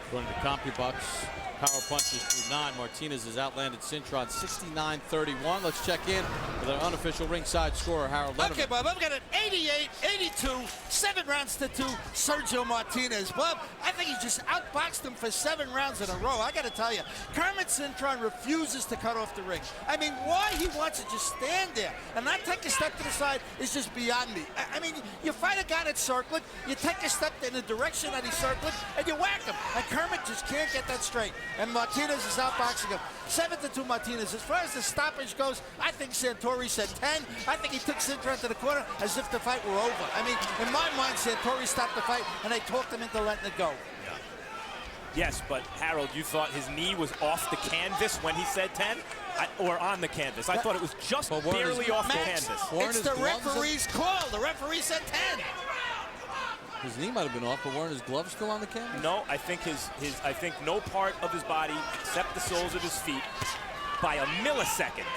According to CompuBucks, power punches through 9. Martinez has outlanded Cintron 69-31. Let's check in with our unofficial ringside scorer, Harold Letterman. Okay, Bob, I've got an 88-82, 7 rounds to 2, Sergio Martinez. Bob, I think he just outboxed him for 7 rounds in a row. I got to tell you, Kermit Cintron refuses to cut off the ring. I mean, why he wants to just stand there and not take a step to the side is just beyond me. I mean, you fight a guy that's circling, you take a step in the direction that he's circling, and you whack him. And Kermit just can't get that straight. And Martinez is outboxing him. 7-2 Martinez. As far as the stoppage goes, I think Santori said 10. I think he took Cintron to the corner as if the fight were over. I mean, in my mind, Santori stopped the fight, and they talked him into letting it go. Yes, but Harold, you thought his knee was off the canvas when he said 10? Or on the canvas? I thought it was just barely off the canvas. It's the referee's call. The referee said 10. His knee might have been off, but weren't his gloves still on the canvas? No, I think I think no part of his body except the soles of his feet by a millisecond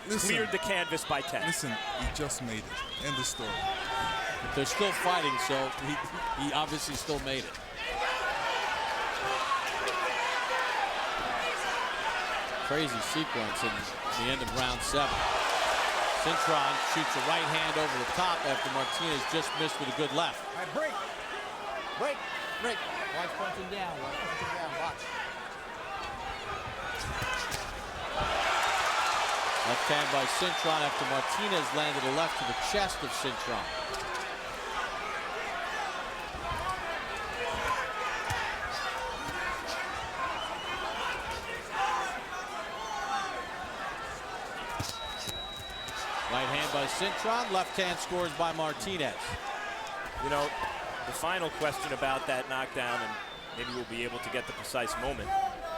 cleared the canvas by 10. Listen, he just made it. End of story. But they're still fighting, so he obviously still made it. Crazy sequence in the end of round 7. Cintron shoots a right hand over the top after Martinez just missed with a good left. All right, break. Watch punching down. Watch. Left hand by Cintron after Martinez landed a left to the chest of Cintron. Right hand by Cintron, left hand scores by Martinez. You know, the final question about that knockdown, and maybe we'll be able to get the precise moment.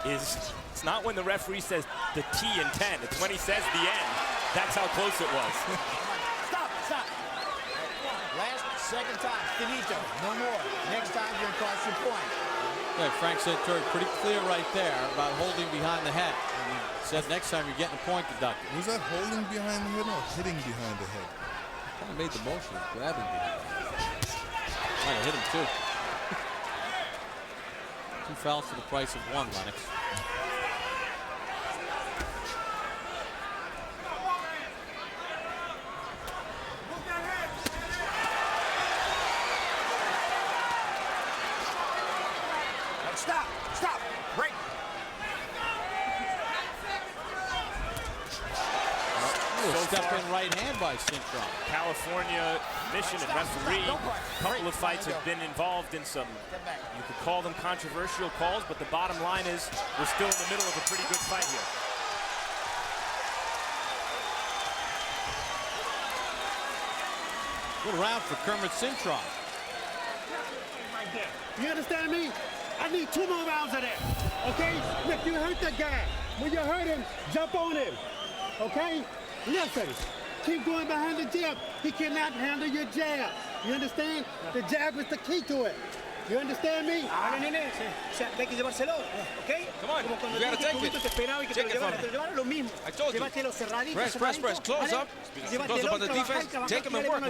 is it's not when the referee says the T in 10. It's when he says the end. That's how close it was. Stop. Last, second time, finito, no more. Next time, you're going to cost your point. Yeah, Frank Cintron pretty clear right there about holding behind the head. And he said next time you're getting a point deducted. Was that holding behind the head or hitting behind the head? Kind of made the motion, grabbing behind the head. Might have hit him too. 2 fouls for the price of 1, Lennox. Stop, break. Step in right hand by Cintron. California Commission and referee, a couple of fights have been involved in some, you could call them controversial calls, but the bottom line is we're still in the middle of a pretty good fight here. Good round for Kermit Cintron. You understand me? I need 2 more rounds of that. Okay? Look, you hurt that guy. When you hurt him, jump on him. Okay? Listen. Keep going behind the jab. He cannot handle your jab. You understand? The jab is the key to it. You understand me? Ahora, nene, o sea, hay que llevárselo, ¿ok? Come on, you gotta take it. Take it from him. Lo mismo. I told you. Press. Close up on the defense. Take him and work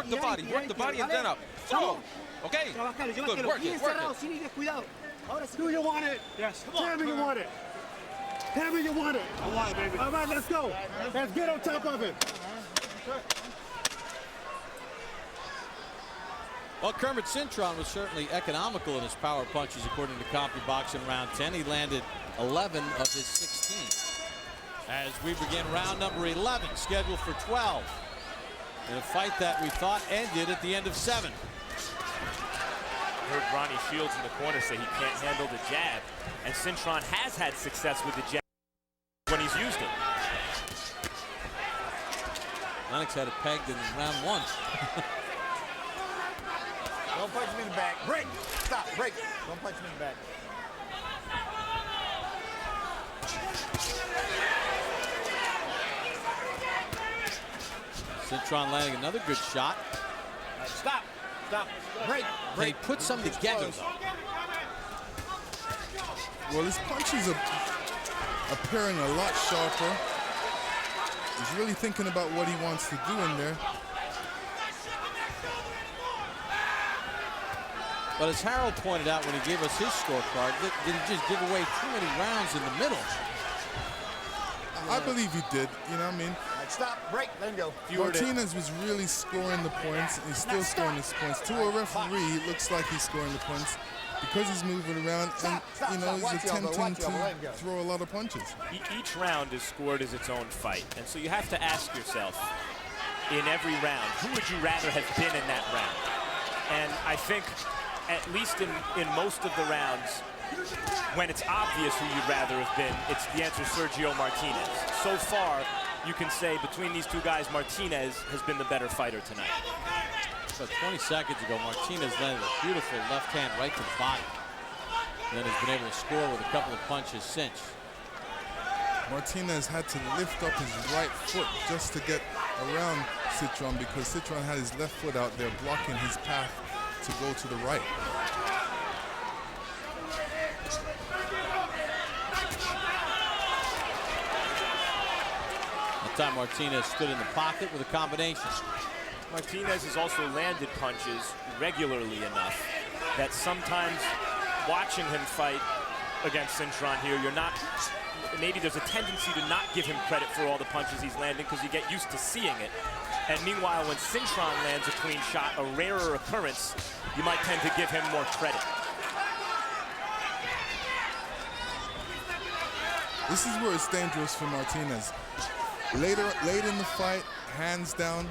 the body. Work the body and then up. Throw. Okay? Good, work it. Do you want it? Yes. Tell me you want it. Tell me you want it. I want it, baby. All right, let's go. Let's get on top of it. Well, Kermit Cintron was certainly economical in his power punches, according to CompuBox in round 10. He landed 11 of his 16. As we begin round number 11, scheduled for 12. In a fight that we thought ended at the end of 7. Heard Ronnie Shields in the corner say he can't handle the jab, and Cintron has had success with the jab when he's used it. Lennox had it pegged in round 1. Don't punch me in the back. Break. Stop. Break. Don't punch me in the back. Cintron landing another good shot. Stop. Break. They put some together, though. Well, his punches are appearing a lot sharper. He's really thinking about what he wants to do in there. But as Harold pointed out when he gave us his scorecard, did he just give away too many rounds in the middle? I believe he did. You know what I mean? Stop, break, let him go. Martinez was really scoring the points. He's still scoring his points. To a referee, it looks like he's scoring the points because he's moving around and, you know, he's attempting to throw a lot of punches. Each round is scored as its own fight, and so you have to ask yourself, in every round, who would you rather have been in that round? And I think, at least in most of the rounds, when it's obvious who you'd rather have been, it's the answer Sergio Martinez. So far, you can say between these two guys, Martinez has been the better fighter tonight. So 20 seconds ago, Martinez landed a beautiful left hand right to the body. And then he's been able to score with a couple of punches since. Martinez had to lift up his right foot just to get around Cintron because Cintron had his left foot out there blocking his path to go to the right. That time Martinez stood in the pocket with a combination. Martinez has also landed punches regularly enough that sometimes watching him fight against Cintron here, maybe there's a tendency to not give him credit for all the punches he's landing because you get used to seeing it. And meanwhile, when Cintron lands a clean shot, a rarer occurrence, you might tend to give him more credit. This is where it's dangerous for Martinez. Late in the fight, hands down,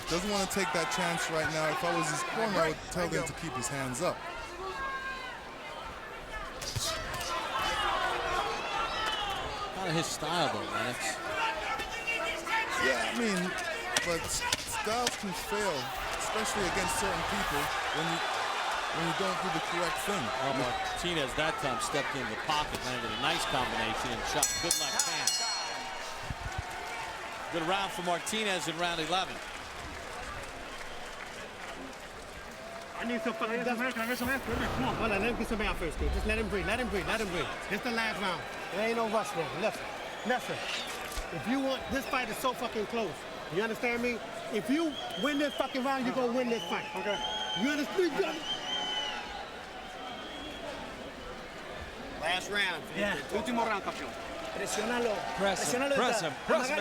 doesn't want to take that chance right now. If I was his corner, I would tell him to keep his hands up. Kind of his style, though, Lennox. Yeah, I mean, but styles can fail, especially against certain people. when you don't do the correct thing. Well, Martinez that time stepped into the pocket, landed a nice combination and shot good left hand. Good round for Martinez in round 11. I need some fucking dust. Come on, hold on, let him get some air first, kid. Just let him breathe, let him breathe, let him breathe. This the last round. There ain't no rush now. Listen. If you want, this fight is so fucking close. You understand me? If you win this fucking round, you're gonna win this fight. Okay. You understand? Last round. Yeah. Último round, campeón. Presiónalo. Press him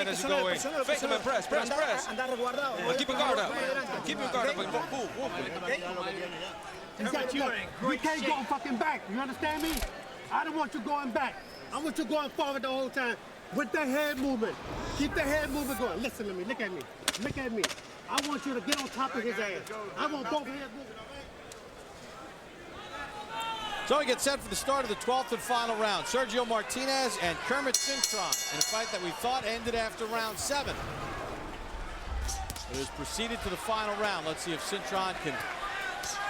as you go in. Fake him and press. Andar resguardado. Well, keep your guard up. Keep your guard up. Move. You can't go fucking back. You understand me? I don't want you going back. I want you going forward the whole time with the head movement. Keep the head movement going. Listen to me. Look at me. Look at me. I want you to get on top of his ass. I want both heads moving. So we get set for the start of the 12th and final round. Sergio Martinez and Kermit Cintron in a fight that we thought ended after round 7. It has proceeded to the final round. Let's see if Cintron can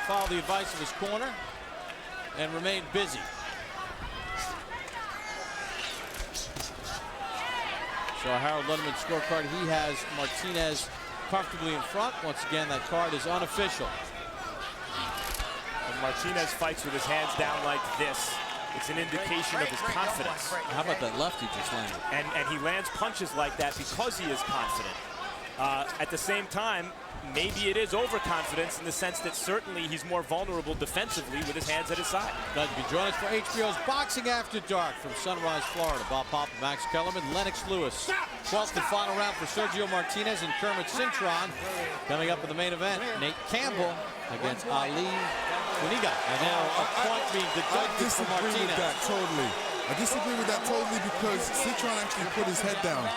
follow the advice of his corner and remain busy. So our Harold Letterman scorecard, he has Martinez comfortably in front. Once again, that card is unofficial. When Martinez fights with his hands down like this, it's an indication of his confidence. How about that left he just landed? And he lands punches like that because he is confident. At the same time, maybe it is overconfidence in the sense that certainly he's more vulnerable defensively with his hands at his side. Glad you can join us for HBO's Boxing After Dark from Sunrise, Florida. Bob Pop, Max Kellerman, Lennox Lewis. 12th and final round for Sergio Martinez and Kermit Cintron. Coming up in the main event, Nate Campbell against Ali Kuniga. And now a point being deducted for Martinez. I disagree with that totally because Cintron actually put his head down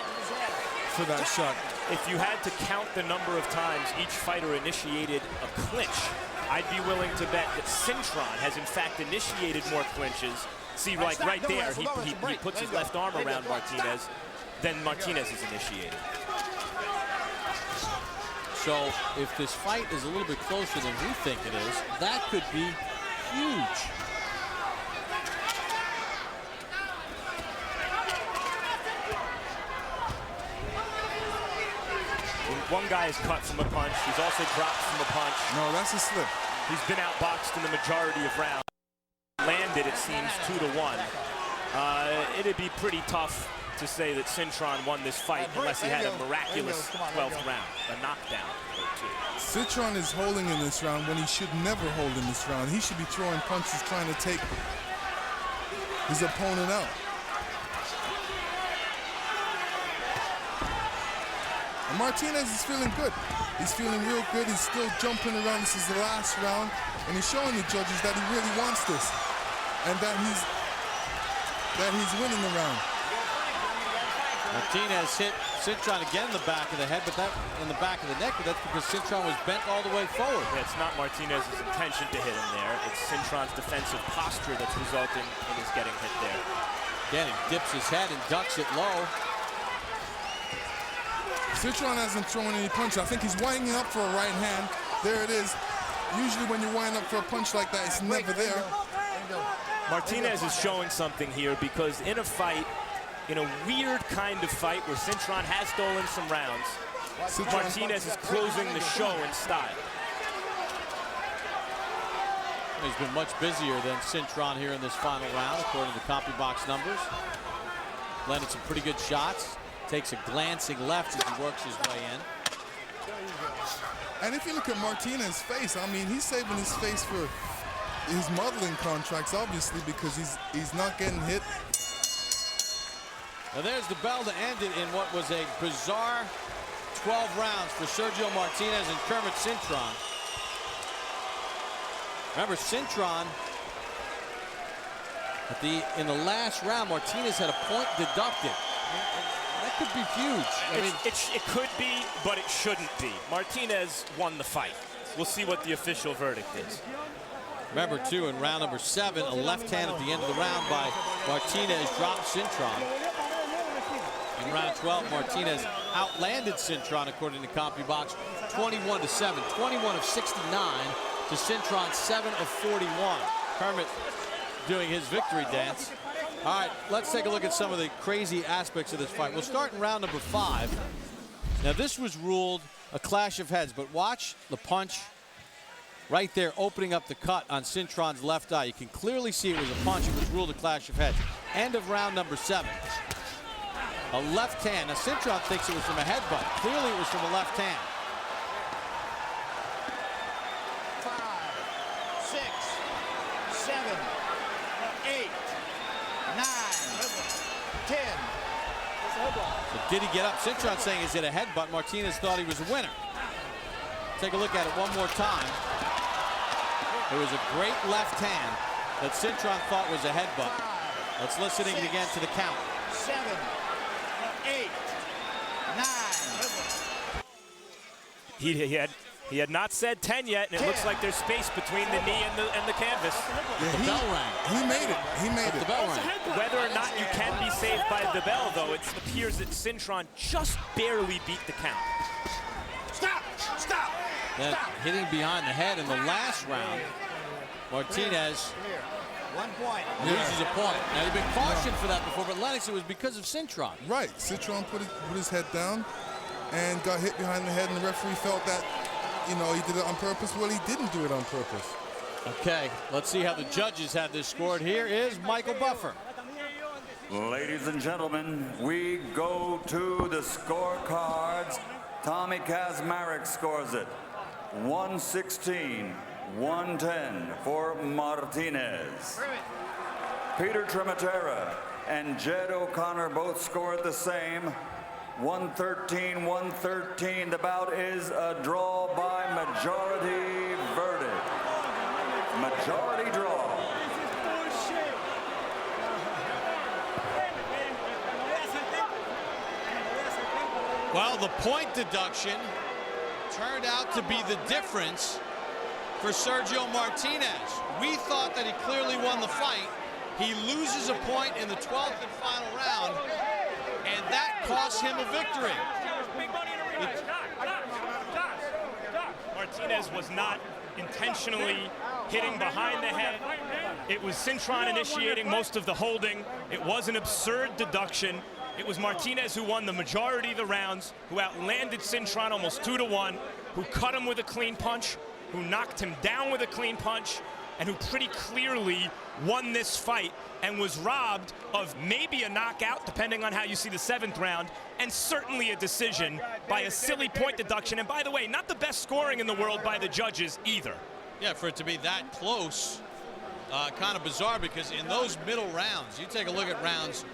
for that shot. If you had to count the number of times each fighter initiated a clinch, I'd be willing to bet that Cintron has in fact initiated more clinches. See, like right there, he puts his left arm around Martinez, then Martinez is initiated. So if this fight is a little bit closer than we think it is, that could be huge. One guy is cut from a punch. He's also dropped from a punch. No, that's a slip. He's been outboxed in the majority of rounds. Landed, it seems, 2-1. It'd be pretty tough to say that Cintron won this fight unless he had a miraculous 12th round, a knockdown or two. Cintron is holding in this round when he should never hold in this round. He should be throwing punches trying to take his opponent out. And Martinez is feeling good. He's feeling real good. He's still jumping around. This is the last round. And he's showing the judges that he really wants this. And that he's winning the round. Martinez hit Cintron again in the back of the head, but that in the back of the neck, but that's because Cintron was bent all the way forward. Yeah, it's not Martinez's intention to hit him there. It's Cintron's defensive posture that's resulting in his getting hit there. Again, he dips his head and ducks it low. Cintron hasn't thrown any punches. I think he's winding up for a right hand. There it is. Usually when you wind up for a punch like that, it's never there. Martinez is showing something here because in a fight, in a weird kind of fight where Cintron has stolen some rounds, Martinez is closing the show in style. He's been much busier than Cintron here in this final round, according to the CompuBox numbers. Landed some pretty good shots. Takes a glancing left as he works his way in. And if you look at Martinez's face, I mean, he's saving his face for his modeling contracts, obviously, because he's not getting hit. Now there's the bell to end it in what was a bizarre 12 rounds for Sergio Martinez and Kermit Cintron. Remember, Cintron, in the last round, Martinez had a point deducted. That could be huge. I mean, it could be, but it shouldn't be. Martinez won the fight. We'll see what the official verdict is. Remember, too, in round number 7, a left hand at the end of the round by Martinez dropped Cintron. In round 12, Martinez outlanded Cintron, according to CompuBox, 21-7, 21 of 69 to Cintron's 7 of 41. Kermit doing his victory dance. All right, let's take a look at some of the crazy aspects of this fight. We'll start in round number 5. Now, this was ruled a clash of heads, but watch the punch right there opening up the cut on Cintron's left eye. You can clearly see it was a punch. It was ruled a clash of heads. End of round number 7. A left hand. Now, Cintron thinks it was from a headbutt. Clearly, it was from a left hand. 5, 6, 7, 8, 9, 10. So did he get up? Cintron saying, is it a headbutt? Martinez thought he was a winner. Take a look at it one more time. It was a great left hand that Cintron thought was a headbutt. Let's listen again to the count. 7, 8, 9. He had not said 10 yet, and it looks like there's space between the knee and the canvas. Yeah, The bell rang. He made it. He made it. The bell rang. Whether or not you can be saved by the bell, though, it appears that Cintron just barely beat the count. Stop! Stop! Then hitting behind the head in the last round, Martinez 1 point. loses a point. Now, he'd been cautioned for that before, but Lennox, it was because of Cintron. Right. Cintron put his head down and got hit behind the head, and the referee felt that, you know, he did it on purpose. Well, he didn't do it on purpose. Okay, let's see how the judges had this scored. Here is Michael Buffer. Ladies and gentlemen, we go to the scorecards. Tommy Kazmarek scores it 116, 110 for Martinez. Peter Trematera and Jed O'Connor both scored the same, 113, 113. The bout is a draw by majority verdict. Majority draw. Well, the point deduction turned out to be the difference for Sergio Martinez. We thought that he clearly won the fight. He loses a point in the 12th and final round, and that cost him a victory. Martinez was not intentionally hitting behind the head. It was Cintron initiating most of the holding. It was an absurd deduction. It was Martinez who won the majority of the rounds, who outlanded Cintron almost 2-1, who cut him with a clean punch, who knocked him down with a clean punch, and who pretty clearly won this fight and was robbed of maybe a knockout, depending on how you see the 7th round, and certainly a decision by a silly point deduction. And by the way, not the best scoring in the world by the judges either. Yeah, for it to be that close, kind of bizarre, because in those middle rounds, you take a look at rounds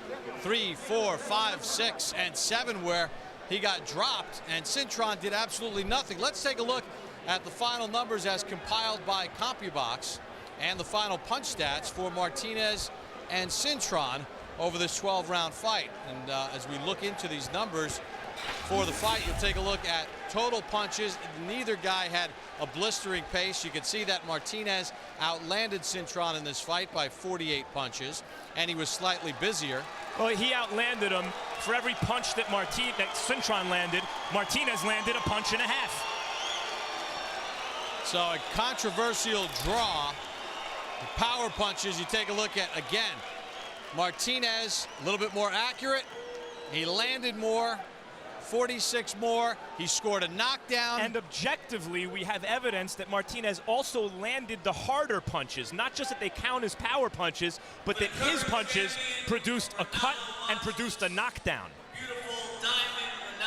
3, 4, 5, 6, and 7, where he got dropped and Cintron did absolutely nothing. Let's take a look at the final numbers as compiled by CompuBox and the final punch stats for Martinez and Cintron over this 12-round fight. And as we look into these numbers for the fight, you'll take a look at total punches. Neither guy had a blistering pace. You can see that Martinez outlanded Cintron in this fight by 48 punches, and he was slightly busier. Well, he outlanded him. For every punch that Cintron landed, Martinez landed a punch and a half. So a controversial draw. The power punches, you take a look at again. Martinez, a little bit more accurate. He landed more, 46 more. He scored a knockdown. And objectively, we have evidence that Martinez also landed the harder punches. Not just that they count as power punches, but that his punches produced a cut and produced a knockdown.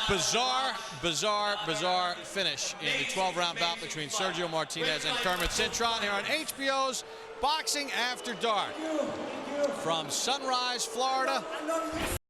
Bizarre, bizarre, bizarre finish in the 12-round bout between Sergio Martinez and Kermit Cintron here on HBO's Boxing After Dark. From Sunrise, Florida,